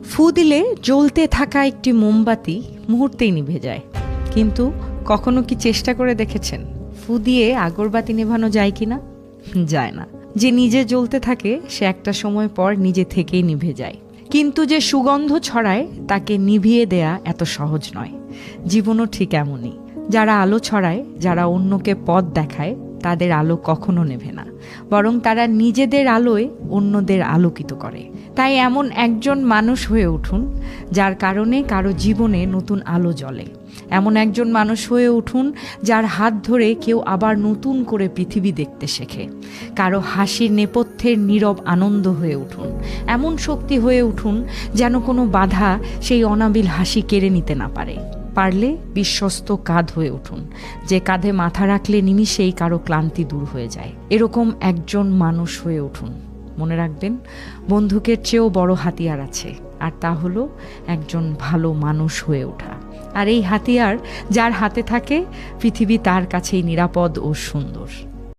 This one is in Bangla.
ফু দিলে জ্বলতে থাকা একটি মোমবাতি মুহূর্তেই নিভে যায়, কিন্তু কখনো কি চেষ্টা করে দেখেছেন ফু দিয়ে আগরবাতি নেভানো যায় কিনা? যায় না। যে নিজে জ্বলতে থাকে সে একটা সময় পর নিজে থেকেই নিভে যায়, কিন্তু যে সুগন্ধ ছড়ায় তাকে নিভিয়ে দেয়া এত সহজ নয়। জীবনও ঠিক এমনই। যারা আলো ছড়ায়, যারা অন্যকে পথ দেখায়, তাদের আলো কখনো নেভে না, বরং তারা নিজেদের আলোয় অন্যদের আলোকিত করে। তাই এমন একজন মানুষ হয়ে উঠুন যার কারণে কারো জীবনে নতুন আলো জ্বলে। এমন একজন মানুষ হয়ে উঠুন যার হাত ধরে কেউ আবার নতুন করে পৃথিবী দেখতে শেখে। কারো হাসির নেপথ্যের নীরব আনন্দ হয়ে উঠুন। এমন শক্তি হয়ে উঠুন যেন কোনো বাধা সেই অনাবিল হাসি কেড়ে নিতে না পারে। পারলে বিশ্বস্ত কাঁধ হয়ে উঠুন, যে কাঁধে মাথা রাখলে নিমিষেই কারো ক্লান্তি দূর হয়ে যায়। এরকম একজন মানুষ হয়ে উঠুন। মনে রাখবেন, বন্দুকের চেয়েও বড় হাতিয়ার আছে, আর তা হলো একজন ভালো মানুষ হয়ে ওঠা। আর এই হাতিয়ার যার হাতে থাকে, পৃথিবী তার কাছেই নিরাপদ ও সুন্দর।